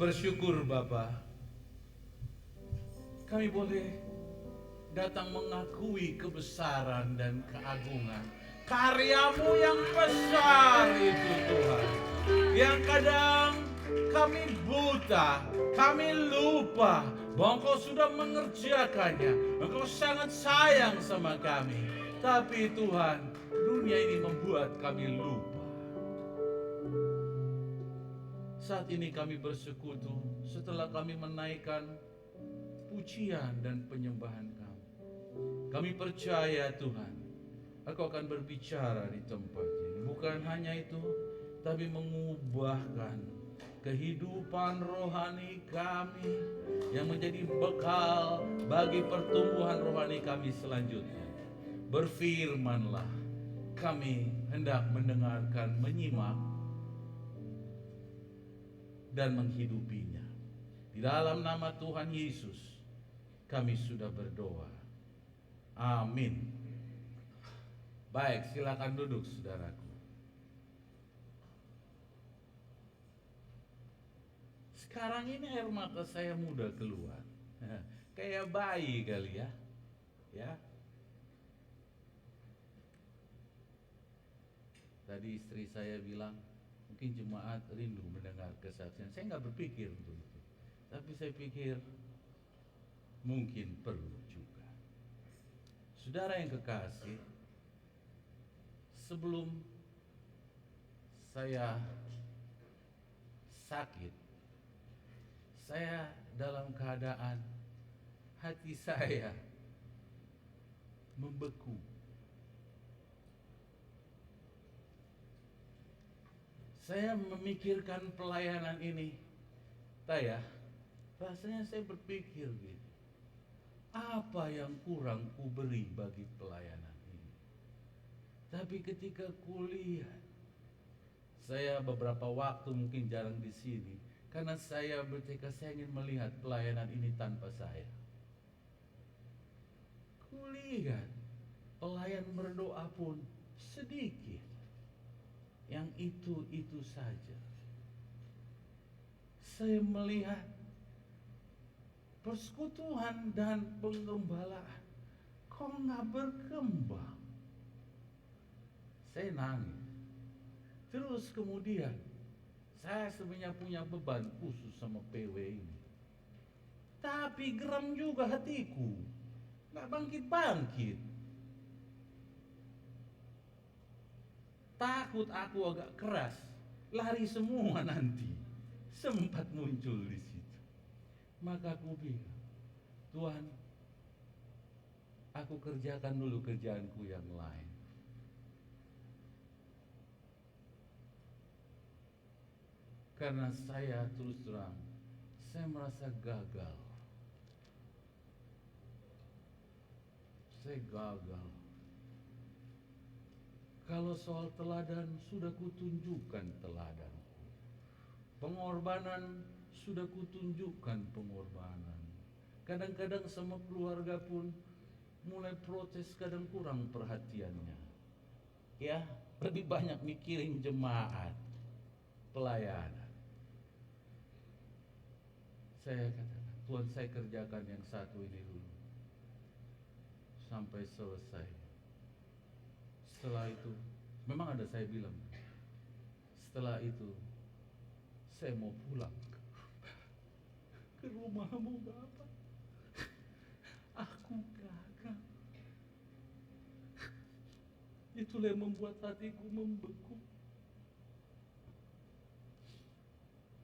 Bersyukur Bapa, kami boleh datang mengakui kebesaran dan keagungan karya-Mu yang besar itu Tuhan. Yang kadang kami buta, kami lupa bahwa Engkau sudah mengerjakannya. Engkau sangat sayang sama kami. Tapi Tuhan, dunia ini membuat kami lupa. Saat ini kami bersekutu setelah kami menaikkan pujian dan penyembahan kami. Kami percaya Tuhan, Engkau akan berbicara di tempat ini. Bukan hanya itu, tapi mengubahkan kehidupan rohani kami yang menjadi bekal bagi pertumbuhan rohani kami selanjutnya. Berfirmanlah, kami hendak mendengarkan, menyimak, dan menghidupinya. Di dalam nama Tuhan Yesus, kami sudah berdoa. Amin. Baik, silakan duduk saudaraku. Sekarang ini air mata saya mudah keluar. Kayak bayi kali ya. Ya. Tadi istri saya bilang, mungkin jemaat rindu mendengar kesaksian. Saya nggak berpikir untuk itu. Tapi saya pikir mungkin perlu juga. Saudara yang kekasih, sebelum saya sakit, saya dalam keadaan hati saya membeku. Saya memikirkan pelayanan ini. Rasanya saya berpikir gitu. Apa yang kurang ku beri bagi pelayanan ini? Tapi ketika kulihat, saya beberapa waktu mungkin jarang di sini karena saya bertekad saya ingin melihat pelayanan ini tanpa saya. Kulihat pelayan berdoa pun sedikit. Yang itu saja. Saya melihat persekutuan dan penggembalaan kok nggak berkembang. Saya nangis. Terus kemudian saya sebenarnya punya beban khusus sama PW ini. Tapi geram juga hatiku. Nggak bangkit-bangkit. Takut aku agak keras. Lari semua nanti. Sempat muncul di situ. Maka aku bilang, Tuhan, aku kerjakan dulu kerjaanku yang lain. Karena saya terus terang, saya merasa gagal. Saya gagal. Kalau soal teladan, sudah kutunjukkan teladanku. Pengorbanan, sudah kutunjukkan pengorbanan. Kadang-kadang sama keluarga pun mulai protes, kadang kurang perhatiannya. Ya, lebih banyak mikirin jemaat, pelayanan. Saya katakan, Tuhan, saya kerjakan yang satu ini dulu sampai selesai. Setelah itu, memang ada saya bilang, setelah itu saya mau pulang ke rumahmu Bapak. Aku gagal. Itulah yang membuat hatiku membeku.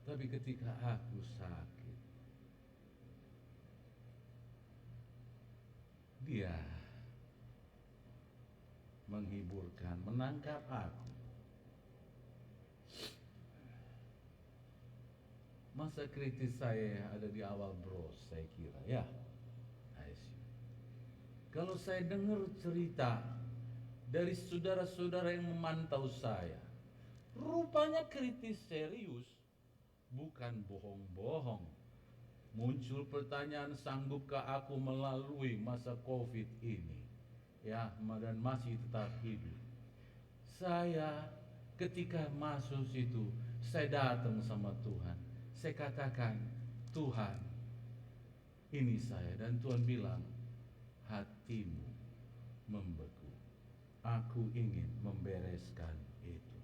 Tapi ketika aku sakit, Dia menghiburkan, menangkap aku. Masa kritis saya ada di awal bros, saya kira ya. Kalau saya dengar cerita dari saudara-saudara yang memantau saya, rupanya kritis serius, bukan bohong-bohong. Muncul pertanyaan, sanggupkah aku melalui masa COVID ini? Ya, dan masih tetap hidup. Saya ketika masuk situ, saya datang sama Tuhan. saya katakan, Tuhan, ini saya. Dan Tuhan bilang, hatimu membeku. Aku ingin membereskan itu.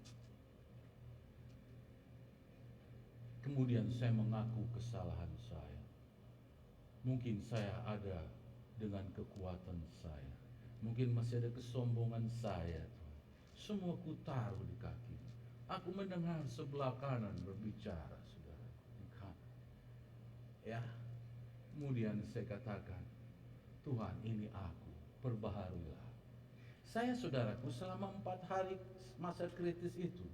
Kemudian saya mengaku kesalahan saya. Mungkin saya ada dengan kekuatan saya. Mungkin masih ada kesombongan saya, Tuhan. Semua ku taruh di kaki. Aku mendengar sebelah kanan berbicara, saudara. Ya, kemudian saya katakan, Tuhan, ini aku, perbaharuilah. Saya, saudaraku, selama 4 hari masa kritis itu,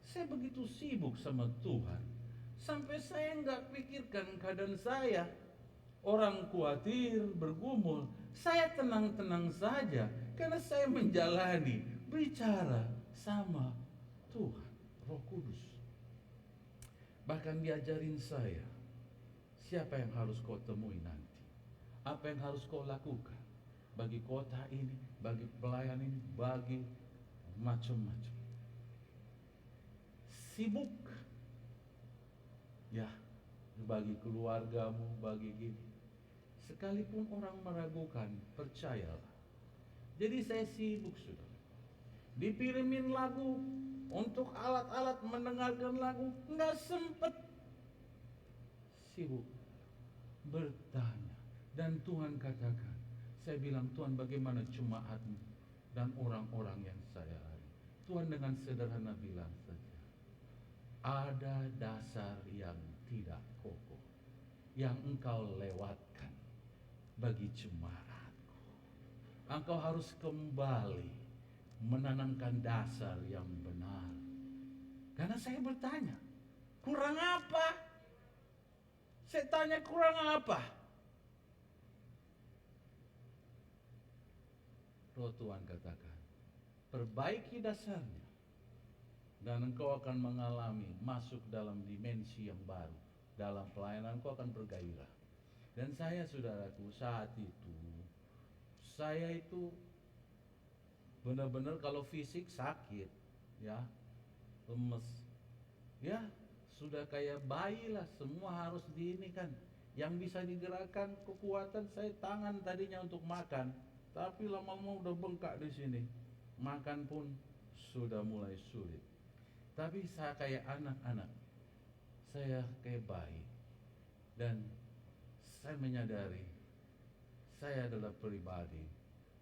saya begitu sibuk sama Tuhan, sampai saya nggak pikirkan keadaan saya. Orang khawatir, bergumul, saya tenang-tenang saja, karena saya menjalani, bicara sama Tuhan, Roh Kudus. Bahkan diajarin saya, siapa yang harus kau temui nanti? Apa yang harus kau lakukan? Bagi kota ini, bagi pelayan ini, bagi macam-macam. Sibuk. Ya, bagi keluargamu, bagi gini. Sekalipun orang meragukan, percayalah. Jadi saya sibuk, saudara. Dipirimin lagu, untuk alat-alat mendengarkan lagu, nggak sempet. Sibuk bertanya. Dan Tuhan katakan, saya bilang, Tuhan, bagaimana jemaatmu dan orang-orang yang saya hari. Tuhan dengan sederhana bilang saja, ada dasar yang tidak kokoh yang engkau lewatkan bagi jemaatku. Engkau harus kembali menanamkan dasar yang benar. Karena saya bertanya, kurang apa? Saya tanya, kurang apa? Roh Tuhan katakan, perbaiki dasarnya, dan engkau akan mengalami masuk dalam dimensi yang baru. Dalam pelayanan engkau akan bergairah. Dan saya, saudaraku, saat itu, saya itu benar-benar kalau fisik sakit, ya, lemes, ya, sudah kayak bayi lah, semua harus diini kan. Yang bisa digerakkan kekuatan saya tangan tadinya untuk makan, tapi lama-lama udah bengkak di sini. Makan pun sudah mulai sulit. Tapi saya kayak anak-anak, saya kayak bayi, dan saya menyadari saya adalah pribadi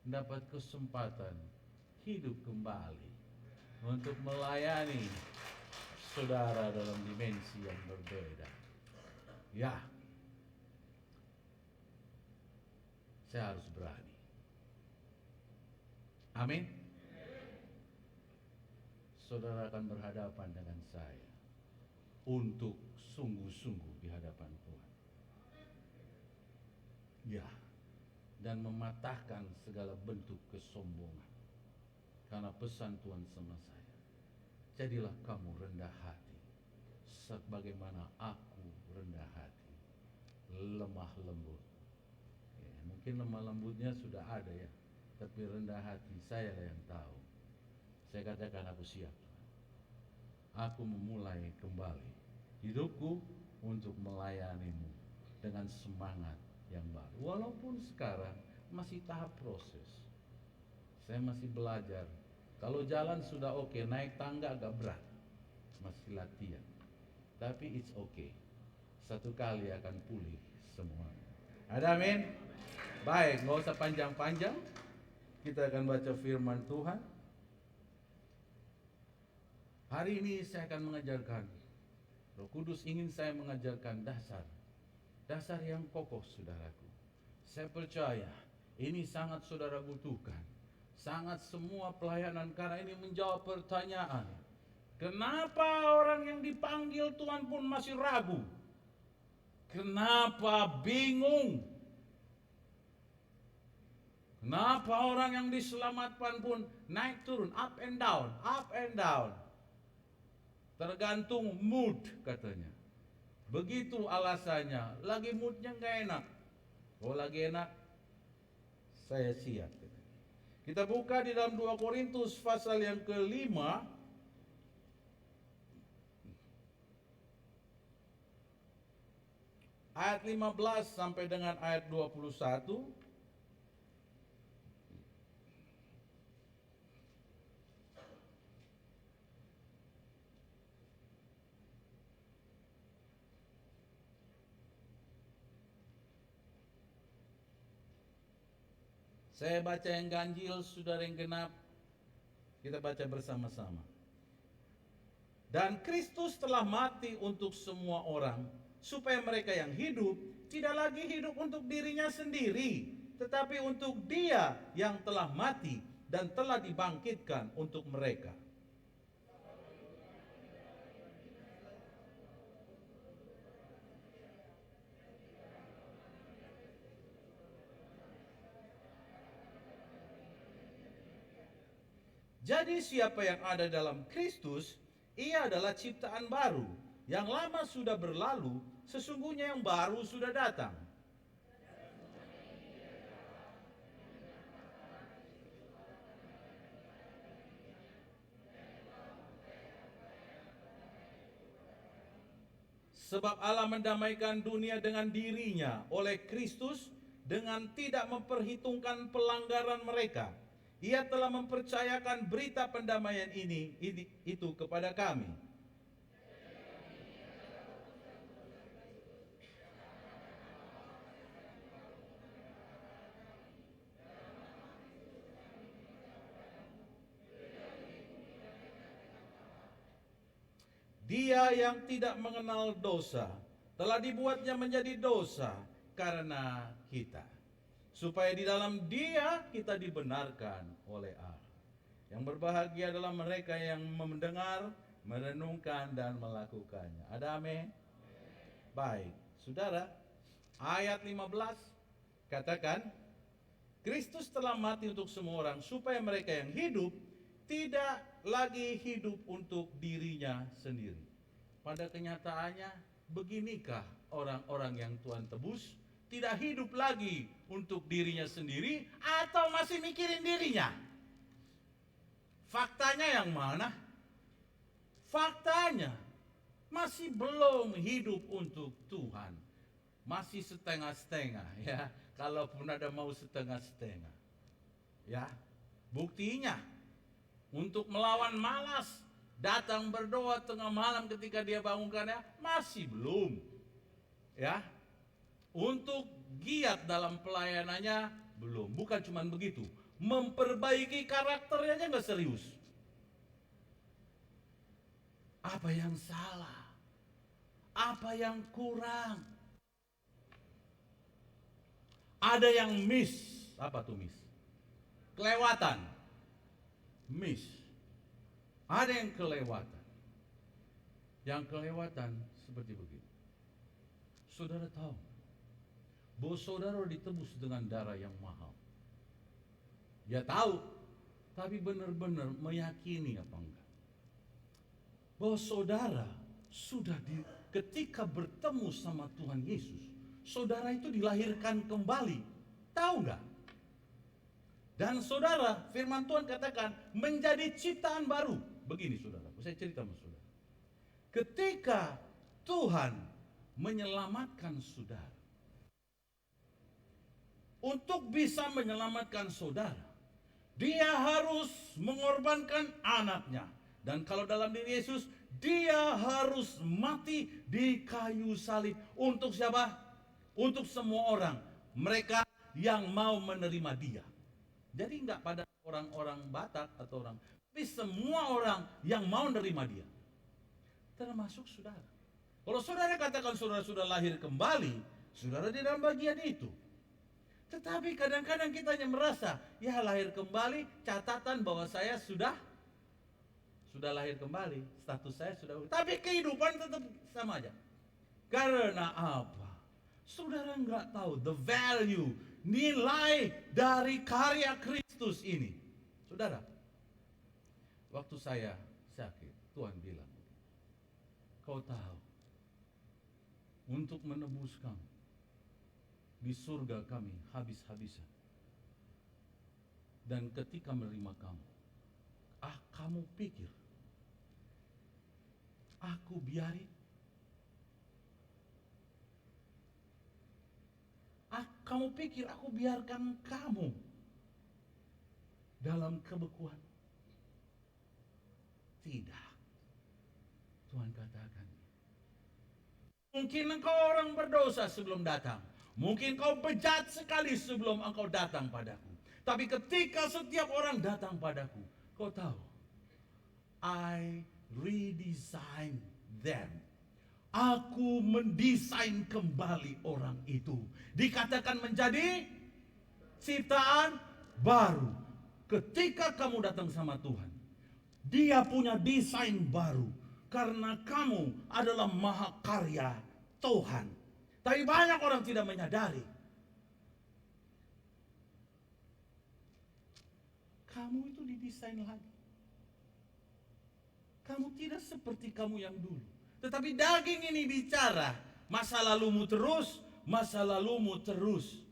mendapat kesempatan hidup kembali untuk melayani saudara dalam dimensi yang berbeda. Ya, saya harus berani. Amin. Saudara akan berhadapan dengan saya untuk sungguh-sungguh di hadapan Tuhan. Ya, dan mematahkan segala bentuk kesombongan. Karena pesan Tuhan sama saya, jadilah kamu rendah hati, sebagaimana aku rendah hati, lemah lembut. Ya, mungkin lemah lembutnya sudah ada ya, tapi rendah hati saya yang tahu. Saya katakan, aku siap. Aku memulai kembali hidupku untuk melayanimu dengan semangat yang baru. Walaupun sekarang masih tahap proses, saya masih belajar. Kalau jalan sudah oke, naik tangga agak berat, masih latihan. Tapi it's okay, satu kali akan pulih semua. Ada amin? Baik, nggak usah panjang-panjang. Kita akan baca firman Tuhan. Hari ini saya akan mengajarkan, Roh Kudus ingin saya mengajarkan dasar yang kokoh, saudaraku. Saya percaya ini sangat saudara butuhkan, sangat semua pelayanan, karena ini menjawab pertanyaan, kenapa orang yang dipanggil Tuhan pun masih ragu? Kenapa bingung? Kenapa orang yang diselamatkan pun naik turun, up and down, up and down? Tergantung mood katanya. Begitu alasannya, lagi moodnya nggak enak. Kalau lagi enak, saya siap. Kita buka di dalam 2 Korintus pasal yang ke-5. ayat 15 sampai dengan ayat 21. Saya baca yang ganjil, saudara yang genap. Kita baca bersama-sama. Dan Kristus telah mati untuk semua orang, supaya mereka yang hidup tidak lagi hidup untuk dirinya sendiri, tetapi untuk Dia yang telah mati dan telah dibangkitkan untuk mereka. Jadi siapa yang ada dalam Kristus, ia adalah ciptaan baru. Yang lama sudah berlalu, sesungguhnya yang baru sudah datang. Sebab Allah mendamaikan dunia dengan dirinya oleh Kristus dengan tidak memperhitungkan pelanggaran mereka. Ia telah mempercayakan berita pendamaian itu kepada kami. Dia yang tidak mengenal dosa telah dibuatnya menjadi dosa karena kita, supaya di dalam Dia kita dibenarkan oleh Allah. Yang berbahagia adalah mereka yang mendengar, merenungkan, dan melakukannya. Ada amin? Baik, saudara, ayat 15 katakan, Kristus telah mati untuk semua orang, supaya mereka yang hidup tidak lagi hidup untuk dirinya sendiri. Pada kenyataannya, beginikah orang-orang yang Tuhan tebus? Tidak hidup lagi untuk dirinya sendiri atau masih mikirin dirinya? Faktanya yang mana? Faktanya masih belum hidup untuk Tuhan. Masih setengah-setengah ya. Kalaupun ada mau setengah-setengah. Ya. Buktinya untuk melawan malas, datang berdoa tengah malam ketika dia bangunkannya, masih belum. Ya. Untuk giat dalam pelayanannya belum. Bukan cuma begitu, memperbaiki karakternya aja nggak serius. Apa yang salah? Apa yang kurang? Ada yang miss. Apa tuh miss? Kelewatan. Miss. Ada yang kelewatan. Yang kelewatan seperti begini. Saudara tahu bahwa saudara ditebus dengan darah yang mahal. Ya tahu, tapi benar-benar meyakini apa enggak? Bahwa saudara sudah ketika bertemu sama Tuhan Yesus, saudara itu dilahirkan kembali. Tahu enggak? Dan saudara, firman Tuhan katakan menjadi ciptaan baru. Begini saudara, saya cerita sama saudara. Ketika Tuhan menyelamatkan saudara, untuk bisa menyelamatkan saudara, Dia harus mengorbankan anaknya. Dan kalau dalam diri Yesus, Dia harus mati di kayu salib. Untuk siapa? Untuk semua orang. Mereka yang mau menerima Dia. Jadi enggak pada orang-orang Batak atau orang, tapi semua orang yang mau menerima Dia. Termasuk saudara. Kalau saudara katakan saudara sudah lahir kembali, saudara di dalam bagian itu. Tetapi kadang-kadang kita hanya merasa, ya lahir kembali, catatan bahwa saya sudah lahir kembali, status saya sudah. Tapi kehidupan tetap sama aja. Karena apa? Saudara nggak tahu the value, nilai dari karya Kristus ini. Saudara, waktu saya sakit, Tuhan bilang, kau tahu, untuk menebus kamu, di surga kami habis-habisan. Dan ketika menerima kamu, kamu pikir aku biarin? Kamu pikir aku biarkan kamu dalam kebekuan? Tidak. Tuhan katakan, mungkin engkau orang berdosa sebelum datang. Mungkin kau bejat sekali sebelum engkau datang padaku. Tapi ketika setiap orang datang padaku, kau tahu, I redesign them. Aku mendesain kembali orang itu. Dikatakan menjadi ciptaan baru. Ketika kamu datang sama Tuhan, Dia punya desain baru. Karena kamu adalah mahakarya Tuhan. Tapi banyak orang tidak menyadari. Kamu itu didesain lagi. Kamu tidak seperti kamu yang dulu. Tetapi daging ini bicara, masa lalumu terus, masa lalumu terus.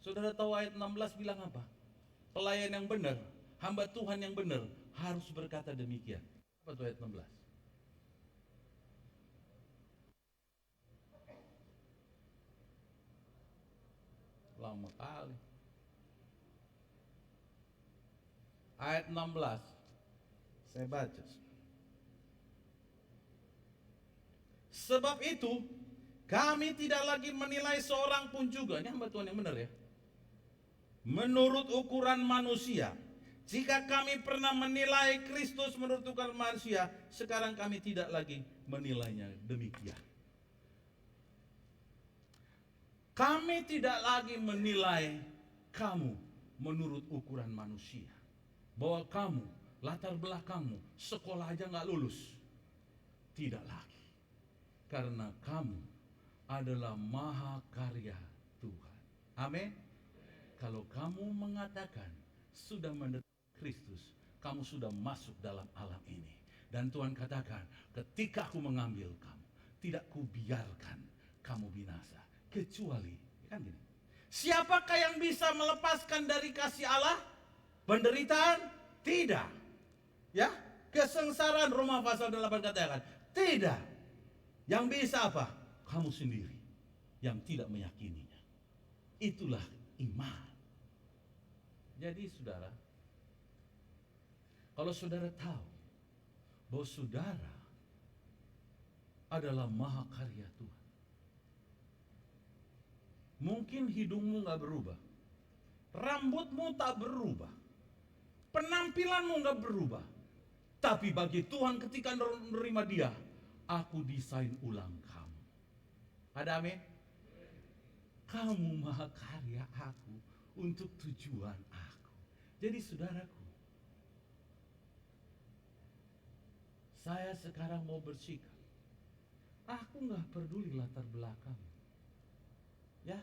Saudara tahu ayat 16 bilang apa? Pelayan yang benar, hamba Tuhan yang benar harus berkata demikian. Apa itu ayat 16? Lama kali. Ayat 16. Saya baca. Sebab itu kami tidak lagi menilai seorang pun juga. Ini hamba Tuhan yang benar ya. Menurut ukuran manusia. Jika kami pernah menilai Kristus menurut ukuran manusia, sekarang kami tidak lagi menilainya demikian. Kami tidak lagi menilai kamu menurut ukuran manusia. Bahwa kamu, latar belakangmu, sekolah aja gak lulus. Tidak lagi. Karena kamu adalah mahakarya Tuhan. Amin. Kalau kamu mengatakan sudah mendekat Kristus, kamu sudah masuk dalam alam ini. Dan Tuhan katakan, ketika aku mengambil kamu, tidak kubiarkan kamu binasa. Kecuali, kan gini, siapakah yang bisa melepaskan dari kasih Allah? Penderitaan? Tidak. Ya, kesengsaraan, Roma pasal 8 katakan, tidak. Yang bisa apa? Kamu sendiri yang tidak meyakininya. Itulah iman. Jadi saudara, kalau saudara tahu bahwa saudara adalah mahakarya Tuhan, mungkin hidungmu gak berubah, rambutmu tak berubah, penampilanmu gak berubah, tapi bagi Tuhan ketika menerima Dia, aku desain ulang kamu. Ada amin? Kamu mahakarya aku untuk tujuan aku. Jadi saudaraku, saya sekarang mau bersikap. Aku gak peduli latar belakang. Ya,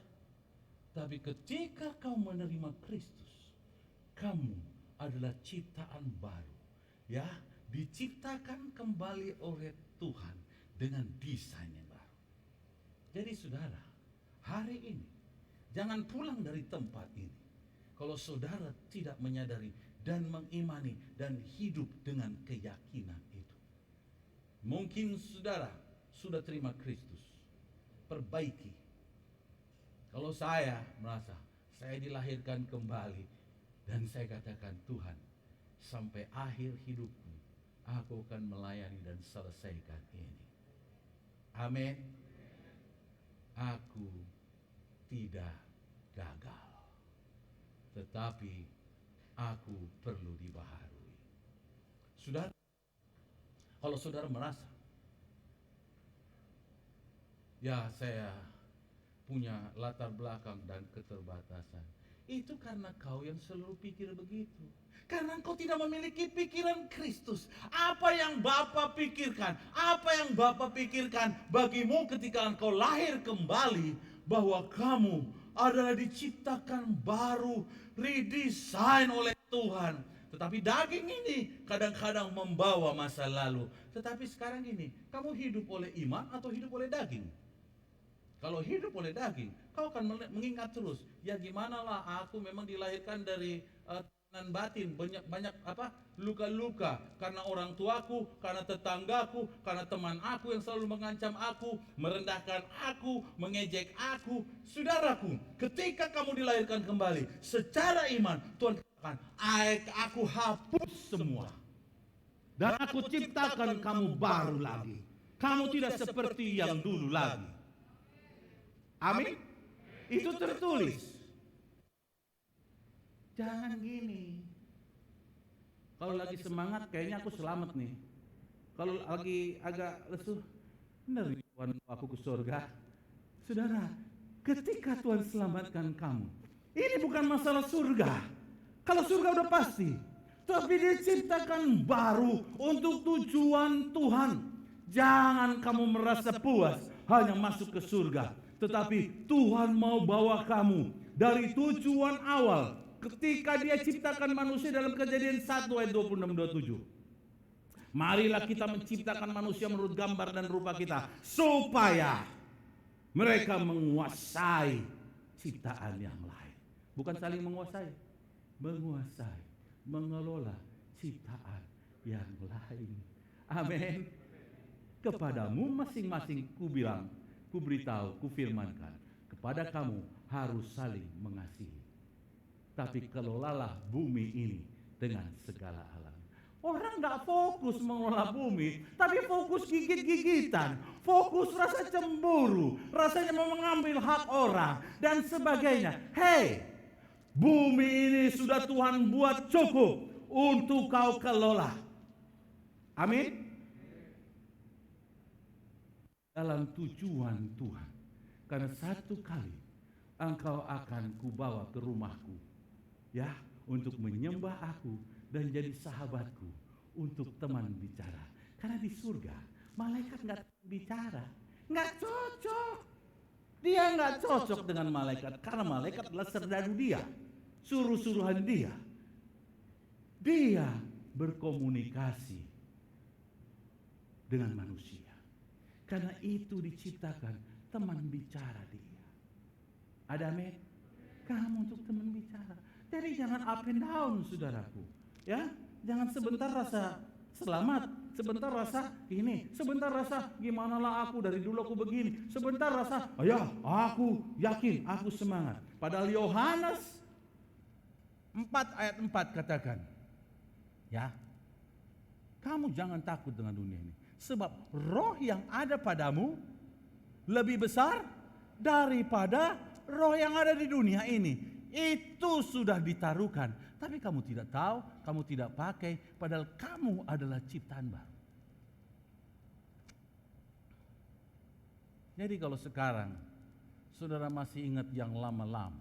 tapi ketika kau menerima Kristus, kamu adalah ciptaan baru. Ya, diciptakan kembali oleh Tuhan dengan desain yang baru. Jadi saudara, hari ini jangan pulang dari tempat ini kalau saudara tidak menyadari dan mengimani dan hidup dengan keyakinan itu. Mungkin saudara sudah terima Kristus, perbaiki. Kalau saya merasa saya dilahirkan kembali dan saya katakan, Tuhan, sampai akhir hidupku aku akan melayani dan selesaikan ini. Amin. Aku tidak gagal, tetapi aku perlu dibaharui. Saudara, kalau saudara merasa, ya saya punya latar belakang dan keterbatasan, itu karena kau yang selalu pikir begitu. Karena engkau tidak memiliki pikiran Kristus. Apa yang Bapa pikirkan, apa yang Bapa pikirkan bagimu ketika engkau lahir kembali, bahwa kamu adalah diciptakan baru, redesign oleh Tuhan. Tetapi daging ini kadang-kadang membawa masa lalu. Tetapi sekarang ini, kamu hidup oleh iman atau hidup oleh daging? Kalau hidup oleh daging, kau akan mengingat terus, ya gimana lah aku memang dilahirkan dari dan batin, banyak luka-luka karena orang tuaku, karena tetanggaku, karena teman aku yang selalu mengancam aku, merendahkan aku, mengejek aku. Saudaraku, ketika kamu dilahirkan kembali secara iman, Tuhan katakan, aku hapus semua dan aku ciptakan kamu baru lagi. Kamu tidak seperti yang dulu lagi. Amin. Itu tertulis. Jangan gini. Kalau lagi semangat kayaknya aku selamat nih. Kalau lagi agak lesu, benar Tuhan aku ke surga. Saudara, ketika Tuhan selamatkan kamu, ini bukan masalah surga. Kalau surga udah pasti, tapi dia ciptakan baru untuk tujuan Tuhan. Jangan kamu merasa puas hanya masuk ke surga, tetapi Tuhan mau bawa kamu dari tujuan awal. Ketika dia ciptakan manusia dalam Kejadian 1 ayat 26-27. Marilah kita menciptakan manusia menurut gambar dan rupa kita, supaya mereka menguasai ciptaan yang lain. Bukan saling menguasai, menguasai, mengelola ciptaan yang lain. Amin. Kepadamu masing-masing kubilang, kuberitahu, kufirmankan, kepada kamu harus saling mengasihi. Tapi kelolalah bumi ini dengan segala alam. Orang gak fokus mengelola bumi, tapi fokus gigit-gigitan, fokus rasa cemburu, rasanya mau mengambil hak orang, dan sebagainya. Hei, bumi ini sudah Tuhan buat cukup untuk kau kelola. Amin. Dalam tujuan Tuhan, karena satu kali engkau akan kubawa ke rumahku, ya, untuk menyembah aku dan jadi sahabatku, untuk teman bicara. Karena di surga malaikat nggak bicara, nggak cocok. Dia nggak cocok dengan malaikat karena malaikat adalah serdadu dia, suruh-suruhan dia. Dia berkomunikasi dengan manusia. Karena itu diciptakan teman bicara dia. Ada amin? Kamu untuk teman bicara. Jadi jangan up and down, saudaraku. Ya, jangan sebentar rasa selamat, sebentar rasa ini, sebentar rasa gimana lah aku dari dulu aku begini, sebentar rasa, oh ya, aku yakin, aku semangat. Padahal Yohanes 4 ayat 4 katakan, ya, kamu jangan takut dengan dunia ini, sebab roh yang ada padamu lebih besar daripada roh yang ada di dunia ini. Itu sudah ditaruhkan, tapi kamu tidak tahu, kamu tidak pakai, padahal kamu adalah ciptaan baru. Jadi kalau sekarang saudara masih ingat yang lama-lama,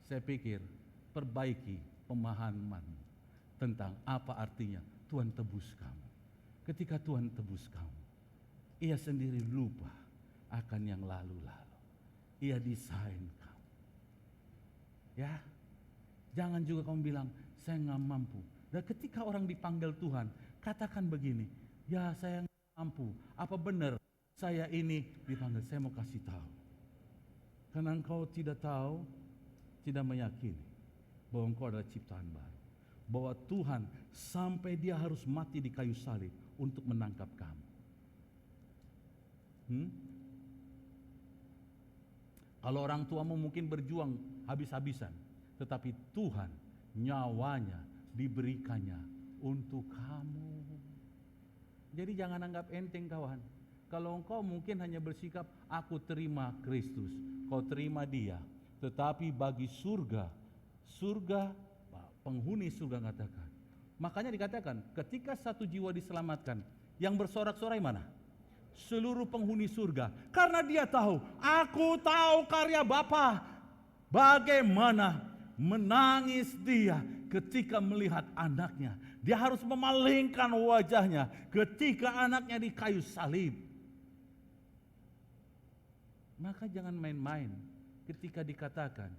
saya pikir perbaiki pemahamanmu tentang apa artinya Tuhan tebus kamu. Ketika Tuhan tebus kamu, Ia sendiri lupa akan yang lalu-lalu. Ia desain kamu. Ya, jangan juga kamu bilang saya nggak mampu. Dan ketika orang dipanggil Tuhan, katakan begini, ya saya nggak mampu. Apa benar saya ini dipanggil? Saya mau kasih tahu. Karena engkau tidak tahu, tidak meyakini bahwa engkau adalah ciptaan baru. Bahwa Tuhan sampai dia harus mati di kayu salib untuk menangkap kamu. Kalau orang tuamu mungkin berjuang habis-habisan, tetapi Tuhan nyawanya diberikannya untuk kamu. Jadi jangan anggap enteng kawan. Kalau engkau mungkin hanya bersikap, aku terima Kristus, kau terima dia. Tetapi bagi surga, penghuni surga mengatakan. Makanya dikatakan, ketika satu jiwa diselamatkan, yang bersorak-sorai mana? Seluruh penghuni surga. Karena dia tahu, aku tahu karya Bapa. Bagaimana menangis dia ketika melihat anaknya. Dia harus memalingkan wajahnya ketika anaknya di kayu salib. Maka jangan main-main ketika dikatakan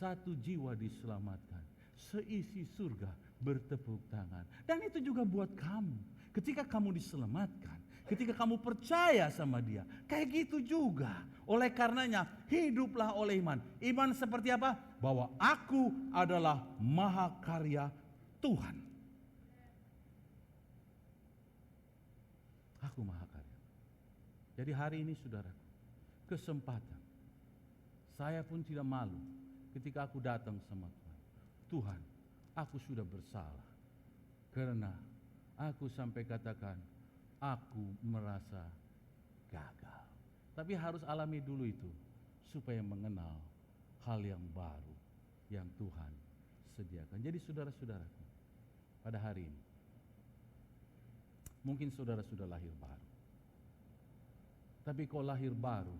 satu jiwa diselamatkan. Seisi surga bertepuk tangan. Dan itu juga buat kamu. Ketika kamu diselamatkan, ketika kamu percaya sama Dia. Kayak gitu juga. Oleh karenanya, hiduplah oleh iman. Iman seperti apa? Bahwa aku adalah mahakarya Tuhan. Aku mahakarya. Jadi hari ini saudara, kesempatan. Saya pun tidak malu ketika aku datang sama Tuhan. Tuhan, aku sudah bersalah. Karena aku sampai katakan, aku merasa gagal. Tapi harus alami dulu itu, supaya mengenal hal yang baru yang Tuhan sediakan. Jadi saudara-saudaraku, pada hari ini, mungkin saudara sudah lahir baru. Tapi kau lahir baru,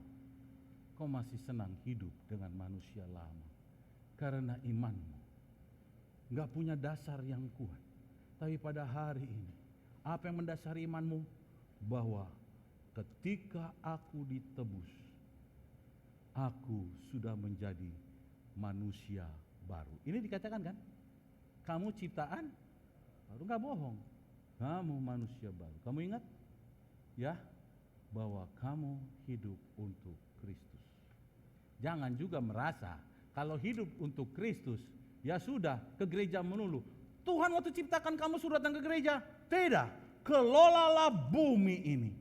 kau masih senang hidup dengan manusia lama. Karena imanmu gak punya dasar yang kuat. Tapi pada hari ini, apa yang mendasari imanmu? Bahwa ketika aku ditebus, aku sudah menjadi manusia baru. Ini dikatakan kan? Kamu ciptaan baru, gak bohong. Kamu manusia baru. Kamu ingat? Ya, bahwa kamu hidup untuk Kristus. Jangan juga merasa kalau hidup untuk Kristus, ya sudah ke gereja melulu. Tuhan waktu ciptakan kamu suruh datang ke gereja? Tidak. Kelolalah bumi ini.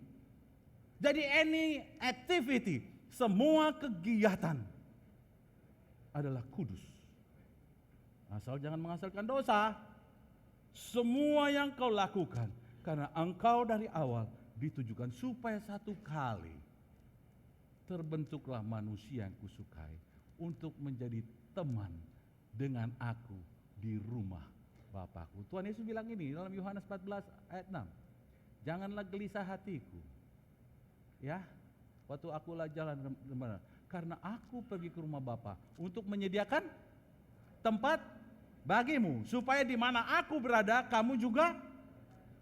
Jadi any activity, semua kegiatan adalah kudus. Asal jangan menghasilkan dosa. Semua yang kau lakukan, karena engkau dari awal ditujukan supaya satu kali terbentuklah manusia yang kusukai untuk menjadi teman dengan aku di rumah Bapakku. Tuhan Yesus bilang ini dalam Yohanes 14 ayat 6. Janganlah gelisah hatiku. Ya, waktu akulah jalan kemana? Karena aku pergi ke rumah Bapa untuk menyediakan tempat bagimu, supaya di mana aku berada, kamu juga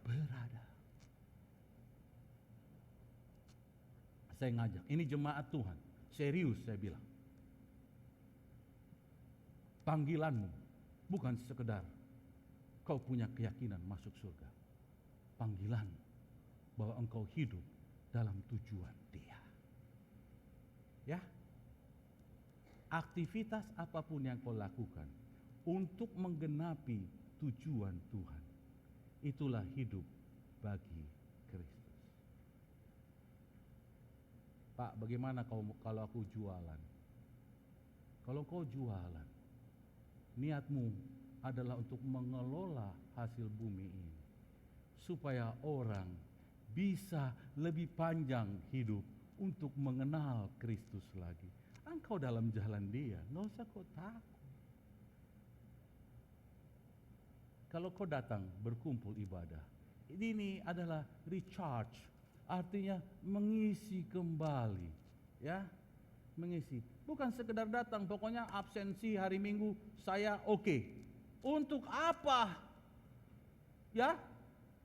berada. Saya ngajak, ini jemaat Tuhan, serius saya bilang. Panggilanmu bukan sekedar kau punya keyakinan masuk surga. Panggilan bahwa engkau hidup dalam tujuan Dia. Ya. Aktivitas apapun yang kau lakukan untuk menggenapi tujuan Tuhan, itulah hidup bagi Kristus. Pak, bagaimana kalau aku jualan? Kalau kau jualan, niatmu adalah untuk mengelola hasil bumi ini, supaya orang bisa lebih panjang hidup untuk mengenal Kristus lagi. Engkau dalam jalan Dia, nggak usah kau takut. Kalau kau datang berkumpul ibadah, ini adalah recharge, artinya mengisi kembali, ya, mengisi. Bukan sekedar datang, pokoknya absensi hari Minggu saya oke. Untuk apa? Ya,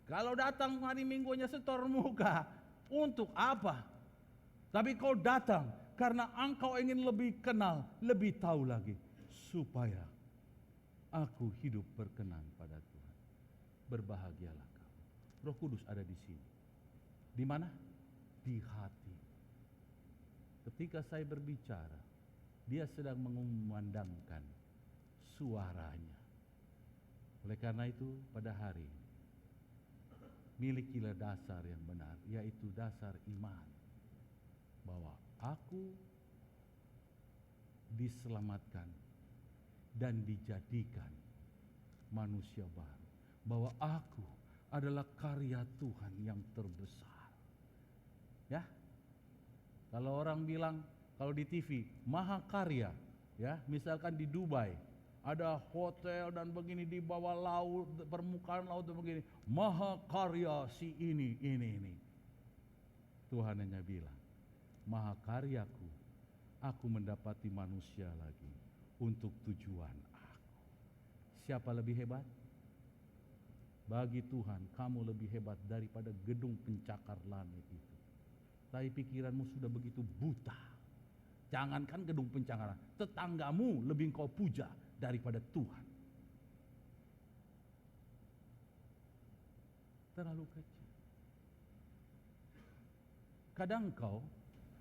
kalau datang hari Minggunya setor muka, untuk apa? Tapi kau datang karena engkau ingin lebih kenal, lebih tahu lagi, supaya aku hidup berkenan pada Tuhan. Berbahagialah kamu. Roh Kudus ada di sini. Di mana? Di hati. Ketika saya berbicara, Dia sedang mengumandangkan suaranya. Oleh karena itu, pada hari ini, milikilah dasar yang benar, yaitu dasar iman. Bahwa aku diselamatkan dan dijadikan manusia baru. Bahwa aku adalah karya Tuhan yang terbesar. Ya, kalau orang bilang, kalau di TV, mahakarya, ya, misalkan di Dubai, ada hotel dan begini di bawah laut, permukaan laut dan begini, mahakarya si ini. Tuhan hanya bilang, mahakaryaku, aku mendapati manusia lagi untuk tujuan aku. Siapa lebih hebat? Bagi Tuhan, kamu lebih hebat daripada gedung pencakar langit itu. Tapi pikiranmu sudah begitu buta. Jangankan gedung pencakar, tetanggamu lebih kau puja daripada Tuhan. Terlalu kecil. Kadang kau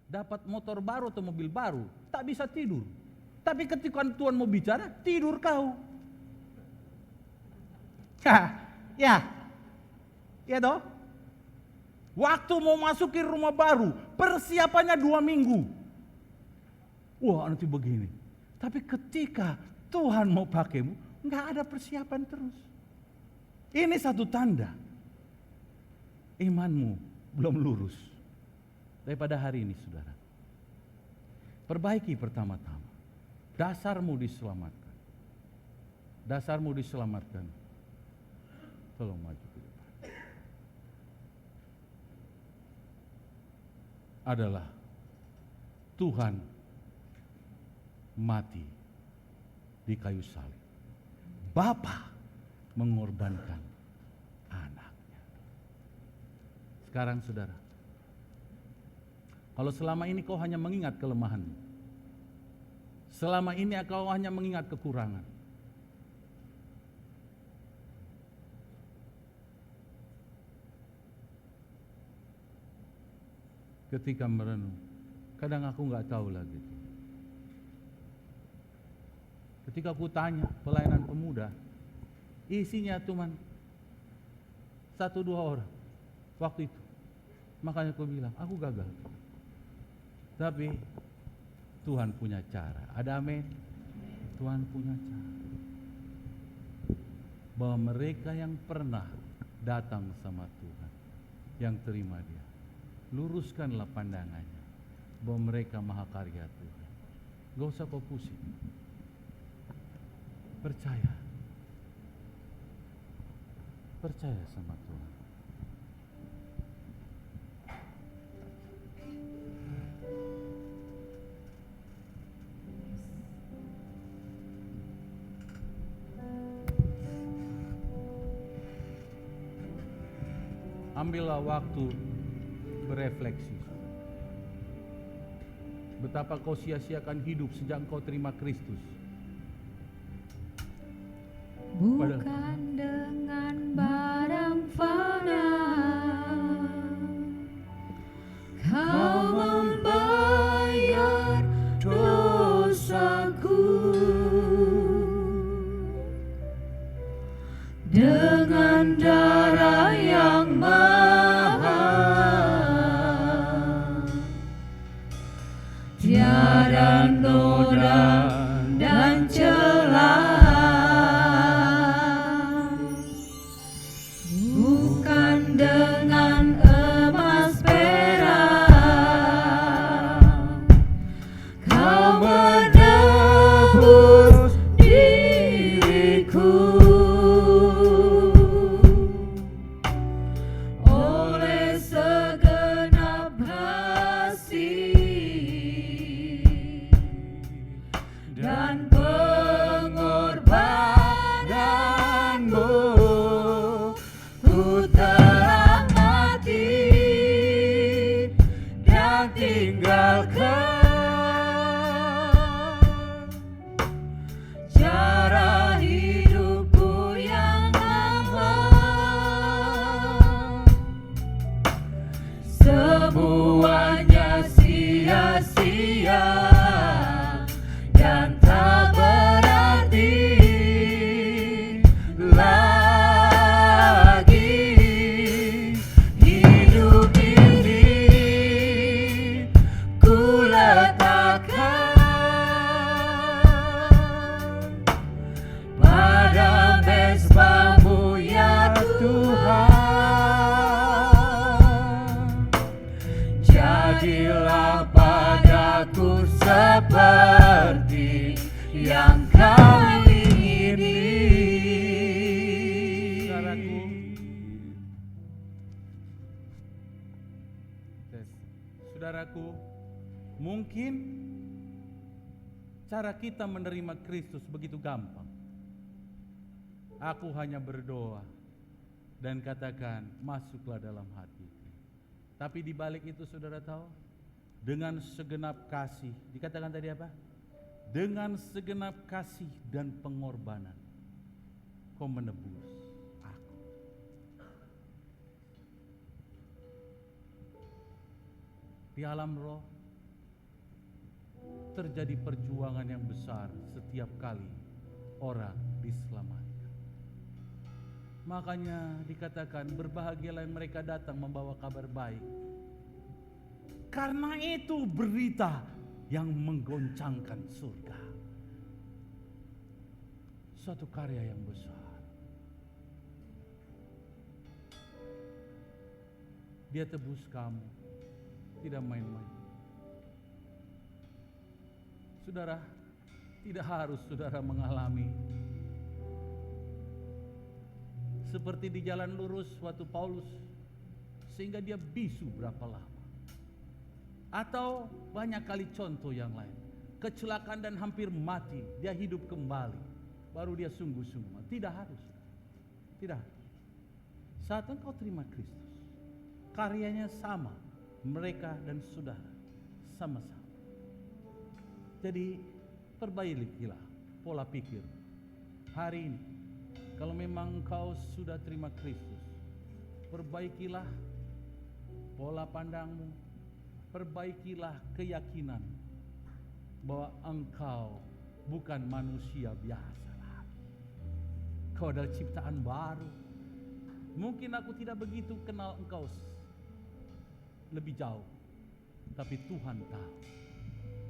dapat motor baru atau mobil baru, tak bisa tidur. Tapi ketika Tuhan mau bicara, tidur kau. Ya toh? Waktu mau masukin rumah baru, persiapannya 2 minggu. Wah, nanti begini. Tapi ketika Tuhan mau pakaimu, nggak ada persiapan terus. Ini satu tanda imanmu belum lurus. Daripada hari ini, saudara, perbaiki pertama-tama. Dasarmu diselamatkan. Dasarmu diselamatkan. Tolong maju ke depan. Adalah Tuhan mati di kayu salib. Bapa mengorbankan anaknya. Sekarang saudara, kalau selama ini kau hanya mengingat kelemahanmu, selama ini kau hanya mengingat kekurangan, ketika merenung, kadang aku nggak tahu lagi. Ketika aku tanya pelayanan pemuda, isinya cuma 1-2 orang waktu itu. Makanya aku bilang, aku gagal. Tapi Tuhan punya cara. Ada amin? Tuhan punya cara. Bahwa mereka yang pernah datang sama Tuhan, yang terima Dia, luruskanlah pandangannya bahwa mereka mahakarya Tuhan. Gak usah kau pusing. Percaya. Percaya sama Tuhan. Ambillah waktu berefleksi. Betapa kau sia-siakan hidup sejak kau terima Kristus. Bukan dengan barang fana Kau membayar dosaku, dengan darah yang mahal, tiada noda dan celah. Bukan dengan emas perak Kau menebus diriku, oleh segenap kasih dan pengorbananmu. Ku telah mati dan tinggalkan cara hidupku yang aman. Semuanya sia-sia dan tak berarti lagi. Hidup ini ku letakkan pada mezbah-Mu ya Tuhan. Jadilah padaku seperti yang Kau ingini. Saudaraku, mungkin cara kita menerima Kristus begitu gampang. Aku hanya berdoa dan katakan, masuklah dalam hatiku. Tapi di balik itu saudara tahu, dengan segenap kasih, dikatakan tadi apa? Dengan segenap kasih dan pengorbanan, Kau menebus aku. Di alam roh terjadi perjuangan yang besar setiap kali orang diselamatkan. Makanya dikatakan berbahagialah yang mereka datang membawa kabar baik. Karena itu berita yang menggoncangkan surga. Suatu karya yang besar. Dia tebus kamu, tidak main-main. Saudara, tidak harus saudara mengalami seperti di jalan lurus waktu Paulus, sehingga dia bisu berapa lama. Atau banyak kali contoh yang lain. Kecelakaan dan hampir mati, dia hidup kembali. Baru dia sungguh-sungguh. Tidak harus. Tidak. Saat engkau terima Kristus, karyanya sama. Mereka dan saudara sama-sama. Jadi perbaikilah pola pikir. Hari ini, kalau memang engkau sudah terima Kristus, perbaikilah pola pandangmu, perbaikilah keyakinan bahwa engkau bukan manusia biasa lagi. Kau adalah ciptaan baru. Mungkin aku tidak begitu kenal engkau lebih jauh, tapi Tuhan tahu.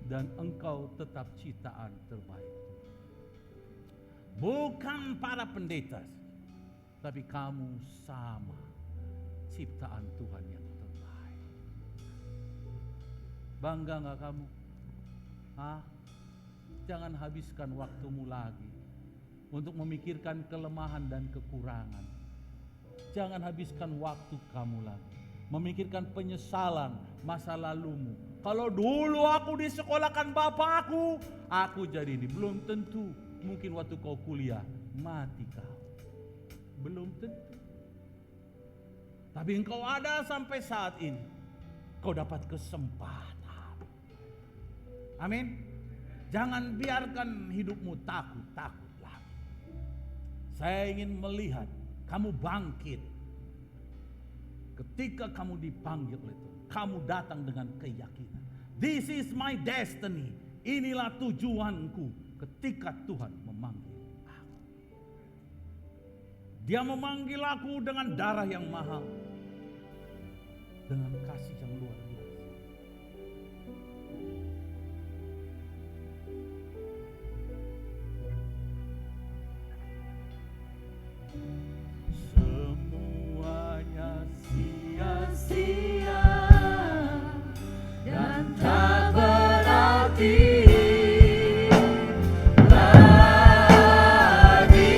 Dan engkau tetap ciptaan terbaik. Bukan para pendeta, tapi kamu sama ciptaan Tuhan yang terbaik. Bangga gak kamu? Jangan habiskan waktumu lagi untuk memikirkan kelemahan dan kekurangan. Jangan habiskan waktu kamu lagi memikirkan penyesalan masa lalumu. Kalau dulu aku disekolahkan bapakku, aku jadi ini. Belum tentu. Mungkin waktu kau kuliah, mati kau. Belum tentu. Tapi engkau ada sampai saat ini. Kau dapat kesempatan. Amin. Jangan biarkan hidupmu takut-takut lagi. Saya ingin melihat kamu bangkit. Ketika kamu dipanggil oleh Tuhan, kamu datang dengan keyakinan. This is my destiny. Inilah tujuanku ketika Tuhan memanggil aku. Dia memanggil aku dengan darah yang mahal. Dengan kasih yang luar biasa. Semuanya sia-sia dan tak berarti lagi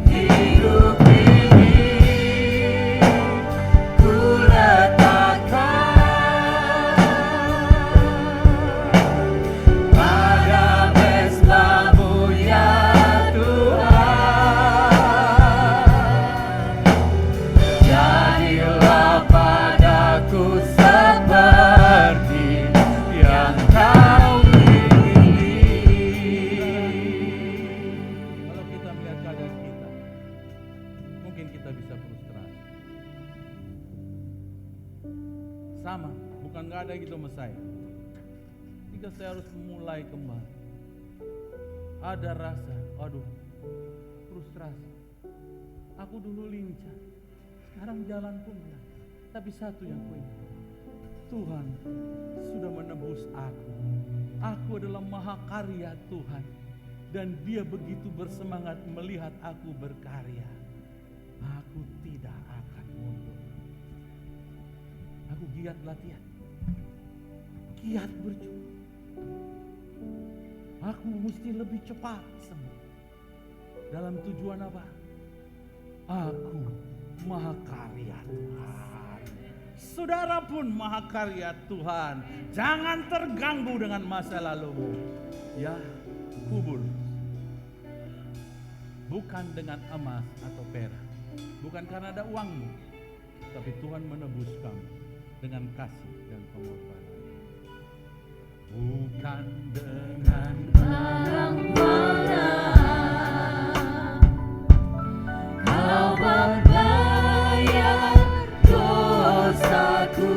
hidup ini ku letakkan pada mesbah-Mu ya sama, bukan gak ada gitu sama saya. Jika saya harus mulai kembali, ada rasa, aduh, frustrasi. Aku dulu lincah, sekarang jalan pun berat. Tapi satu yang ku ingat, Tuhan sudah menebus aku. Aku adalah mahakarya Tuhan, dan Dia begitu bersemangat melihat aku berkarya. Aku tidak akan mundur. Aku giat latihan, giat berjuang. Aku mesti lebih cepat sembuh. Dalam tujuan apa? Aku mahakarya Tuhan. Saudara pun mahakarya Tuhan. Jangan terganggu dengan masa lalumu. Ya, kubur. Bukan dengan emas atau perak. Bukan karena ada uangmu. Tapi Tuhan menebus kamu dengan kasih dan pengorbanan. Bukan dengan barang-barang kau berbayar dosaku.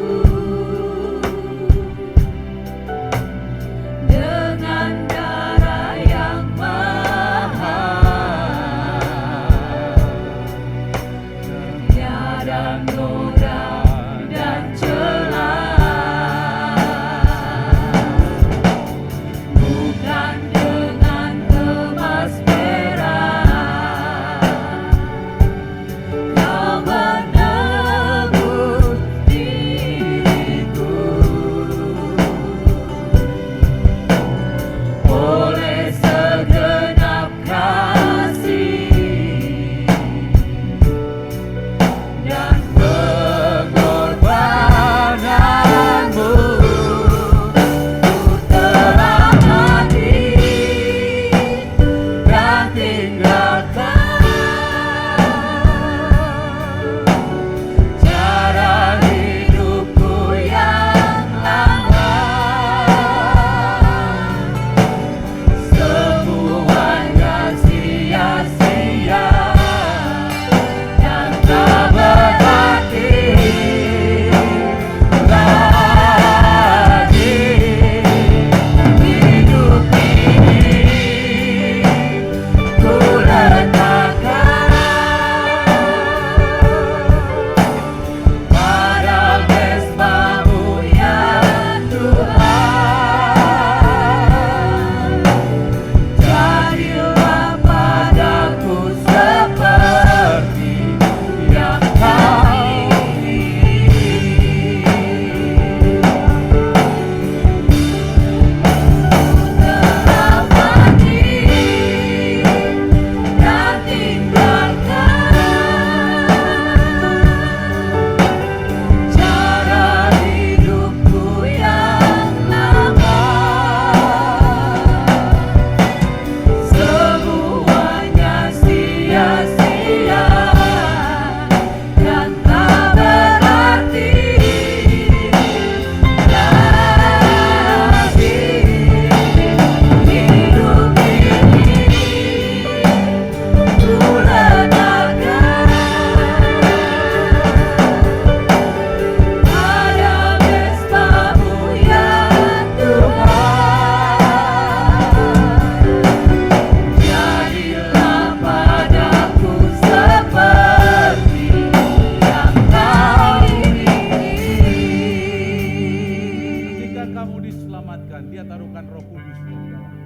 kamu diselamatkan, Dia taruhkan Roh Kudus di dalam.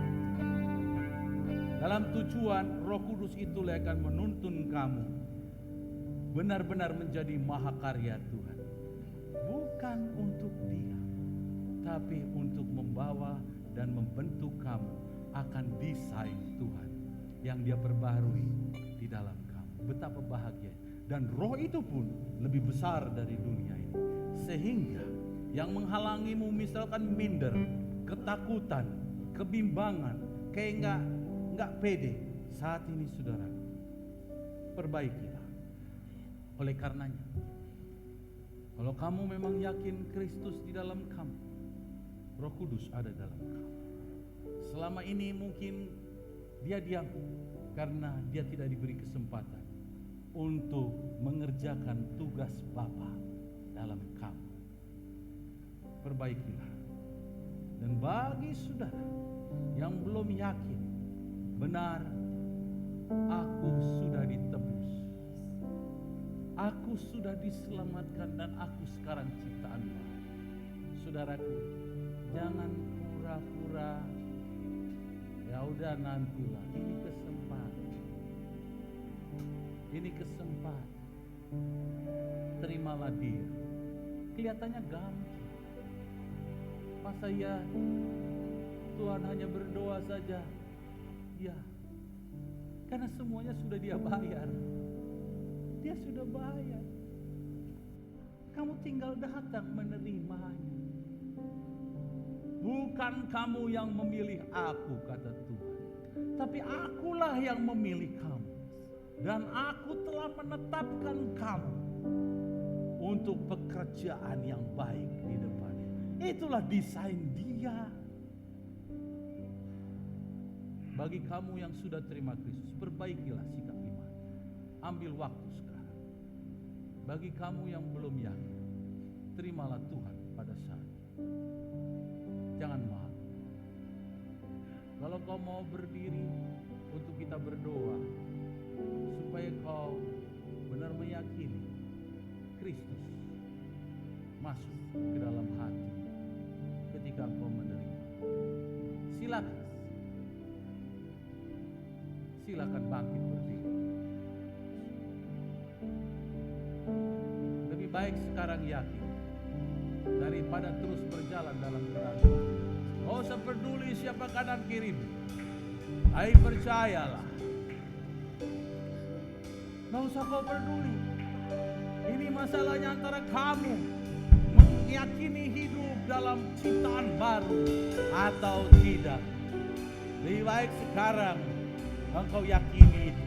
Dalam tujuan Roh Kudus itulah akan menuntun kamu benar-benar menjadi mahakarya Tuhan. Bukan untuk Dia, tapi untuk membawa dan membentuk kamu akan desain Tuhan yang Dia perbaharui di dalam kamu. Betapa bahagia. Dan roh itu pun lebih besar dari dunia ini. Sehingga yang menghalangimu misalkan minder, ketakutan, kebimbangan, kayak enggak pede. Saat ini saudara, perbaikilah. Oleh karenanya, kalau kamu memang yakin Kristus di dalam kamu, Roh Kudus ada dalam kamu. Selama ini mungkin dia diam karena dia tidak diberi kesempatan untuk mengerjakan tugas Bapa dalam kamu. Perbaikilah. Dan bagi saudara yang belum yakin, benar, aku sudah ditebus, aku sudah diselamatkan dan aku sekarang ciptaan baru. Saudaraku, jangan pura-pura ya udah nantilah. Ini kesempatan. Ini kesempatan. Terimalah Dia. Kelihatannya gampang. Masa ya Tuhan hanya berdoa saja? Ya, karena semuanya sudah Dia bayar. Dia sudah bayar. Kamu tinggal datang menerimanya. Bukan kamu yang memilih aku, kata Tuhan, tapi akulah yang memilih kamu. Dan aku telah menetapkan kamu untuk pekerjaan yang baik di depannya. Itulah desain Dia. Bagi kamu yang sudah terima Kristus, perbaikilah sikap iman. Ambil waktu sekarang. Bagi kamu yang belum yakin, terimalah Tuhan pada saat ini. Jangan malu. Kalau kau mau berdiri untuk kita berdoa, supaya kau benar meyakini Kristus masuk ke dalam hati ketika kau menerima. Silakan. Silakan bangkit berdiri. Lebih baik sekarang yakin daripada terus berjalan dalam keraguan. Kau usah peduli siapa kanan kirimu. Hai, percayalah. Gak usah kau peduli. Ini masalahnya antara kamu meyakini hidup dalam ciptaan baru atau tidak. Lebih baik sekarang engkau yakini itu.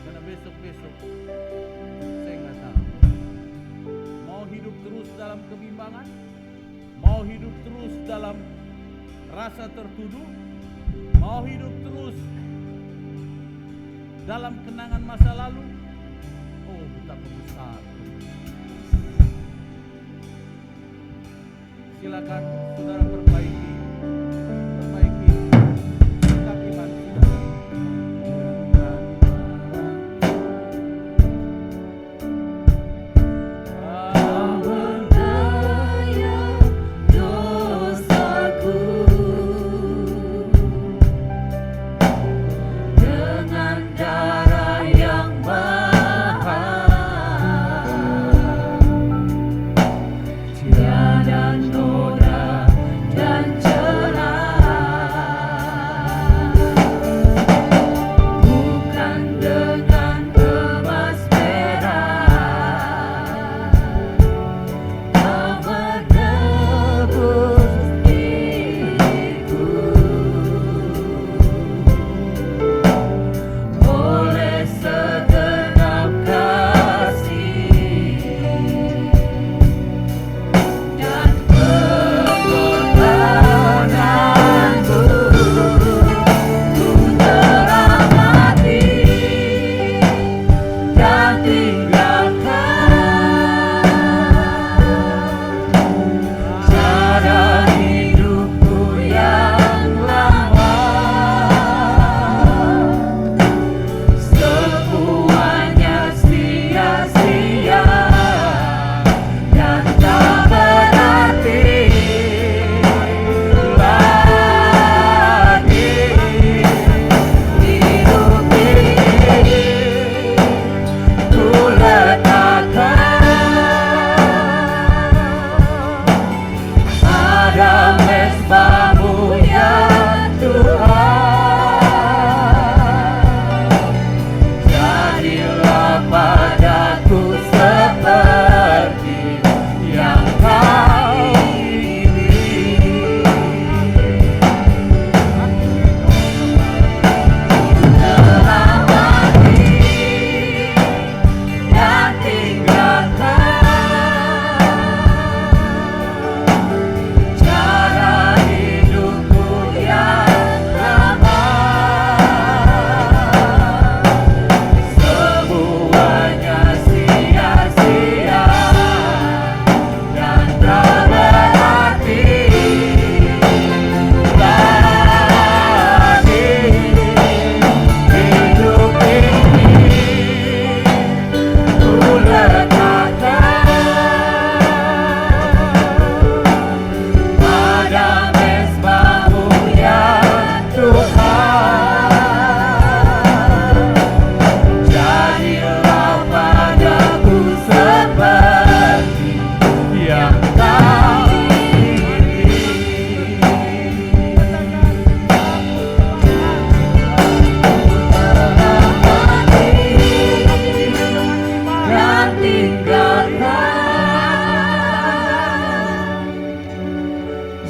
Karena besok-besok saya nggak tahu. Mau hidup terus dalam kebimbangan? Mau hidup terus dalam rasa tertuduh? Mau hidup terus dalam kenangan masa lalu? Oh, betapa besar. Silakan saudara perbaiki sikap iman saudara. Tiada noda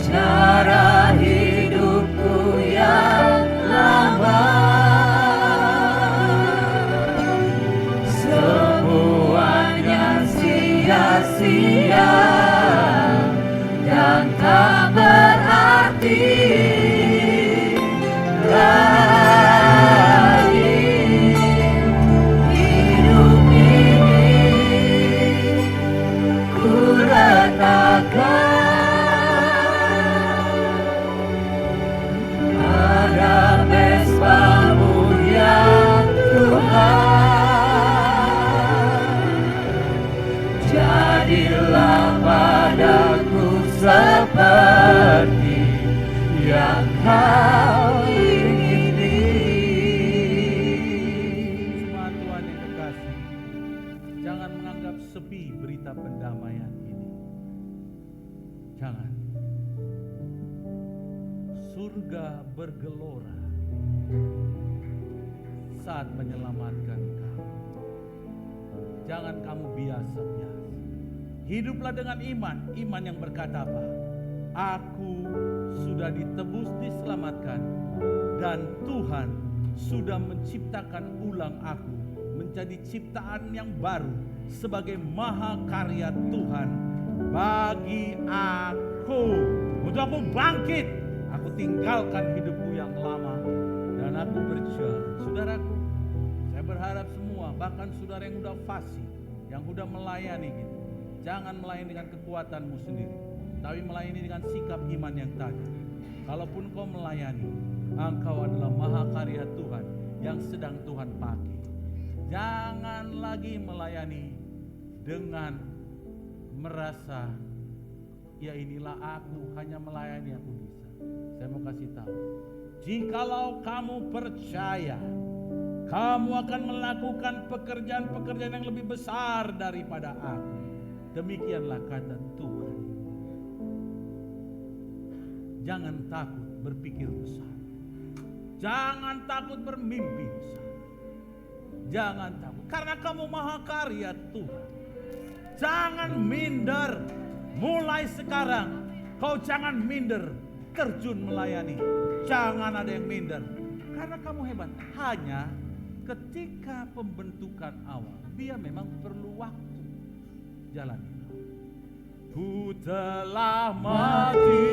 cara hidupku yang lama, semuanya sia-sia dan tak berarti lagi. Hidup ini ku letakkan pada mesbah-Mu ya Tuhan. Jadilah padaku seperti yang Kau ingini. Jemaat Tuhan yang kekasih, jangan menganggap sepi berita pendamaian ini. Jangan. Surga bergelora saat menyelamatkan kamu. Jangan kamu biasa-biasa. Hiduplah dengan iman. Iman yang berkata apa? Aku sudah ditebus, diselamatkan, dan Tuhan sudah menciptakan ulang aku menjadi ciptaan yang baru sebagai mahakarya Tuhan bagi aku. Untuk aku bangkit, aku tinggalkan hidupku yang lama dan aku berjalan. Saudaraku, saya berharap semua, bahkan saudara yang udah fasih, yang udah melayani gitu, jangan melayani dengan kekuatanmu sendiri, tapi melayani dengan sikap iman yang tadi. Kalaupun kau melayani, engkau adalah mahakarya Tuhan yang sedang Tuhan pakai. Jangan lagi melayani dengan merasa, ya inilah aku, hanya melayani aku bisa. Saya mau kasih tahu, jikalau kamu percaya, kamu akan melakukan pekerjaan-pekerjaan yang lebih besar daripada aku. Demikianlah kata Tuhan. Jangan takut berpikir besar. Jangan takut bermimpi besar. Jangan takut, karena kamu mahakarya Tuhan. Jangan minder. Mulai sekarang kau jangan minder terjun melayani. Jangan ada yang minder, karena kamu hebat. Hanya ketika pembentukan awal, dia memang perlu waktu. Jalani. Ku telah mati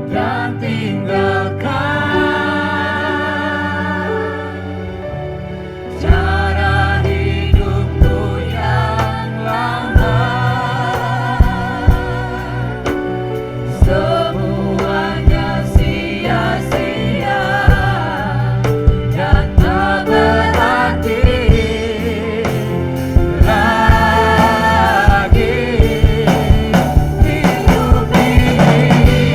Dan tinggalkan cara hidupku yang lama, semuanya sia-sia dan tak berarti lagi. Hidup ini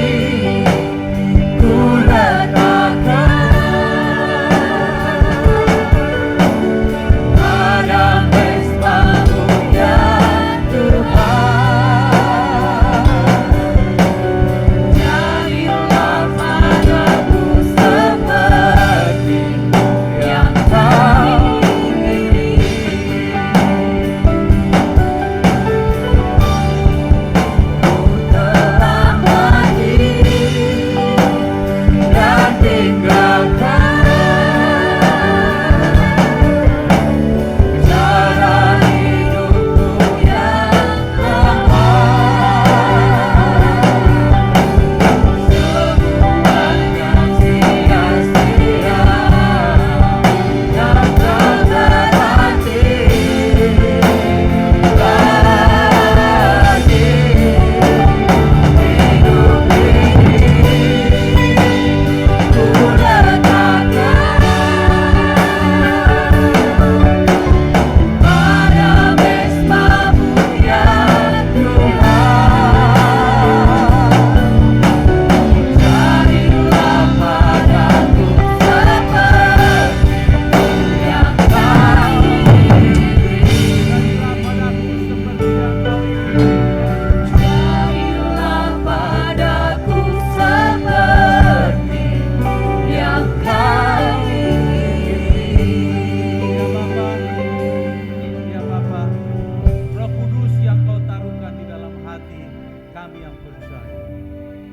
saya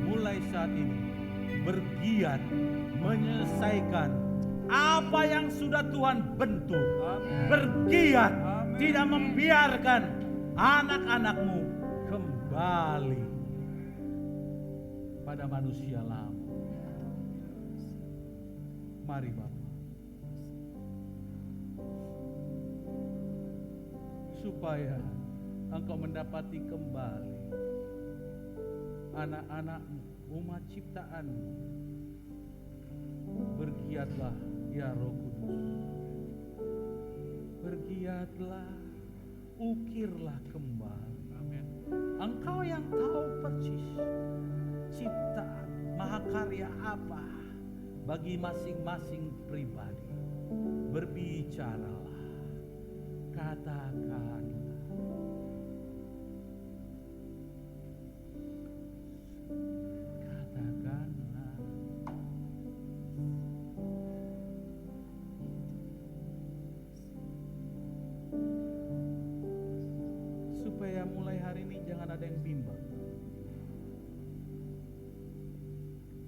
mulai saat ini bergiat menyelesaikan apa yang sudah Tuhan bentuk. Bergiat tidak membiarkan anak-anakmu kembali pada manusia lama. Mari Bapa, supaya Engkau mendapati kembali anak-anakmu, umat ciptaanmu. Bergiatlah ya Roh Kudus, bergiatlah, ukirlah kembali. Amin. Engkau yang tahu persis ciptaan mahakarya apa bagi masing-masing pribadi. Berbicaralah, katakanlah. Katakanlah. Supaya mulai hari ini jangan ada yang bimbang.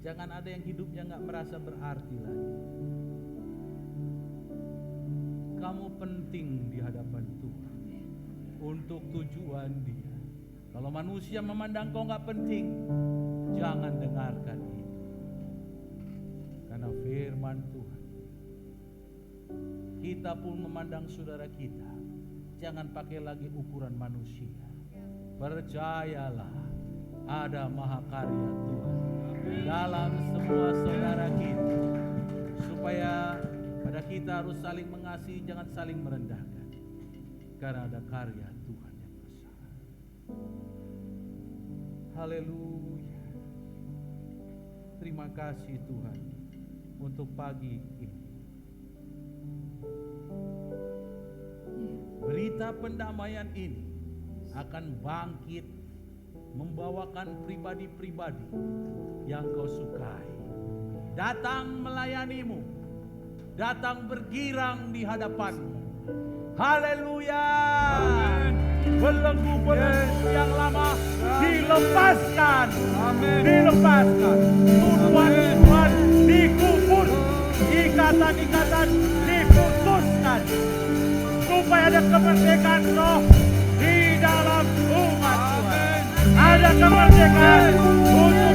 Jangan ada yang hidupnya gak merasa berarti lagi. Kamu penting di hadapan Tuhan untuk tujuan Dia. Kalau manusia memandang kau gak penting, jangan dengarkan itu. Karena firman Tuhan, kita pun memandang saudara kita, jangan pakai lagi ukuran manusia. Percayalah, ada mahakarya Tuhan dalam semua saudara kita, supaya pada kita harus saling mengasihi, jangan saling merendahkan, karena ada karya Tuhan yang besar. Haleluya. Terima kasih Tuhan untuk pagi ini. Berita pendamaian ini akan bangkit, membawakan pribadi-pribadi yang kau sukai, datang melayanimu, datang bergirang di hadapanmu. Haleluya. Belenggu-belenggu yang lama dilepaskan. Dilepaskan. Tuhan dikubur. Ikatan-ikatan diputuskan. Supaya ada kemerdekaan roh di dalam umat Tuhan. Ada kemerdekaan untuk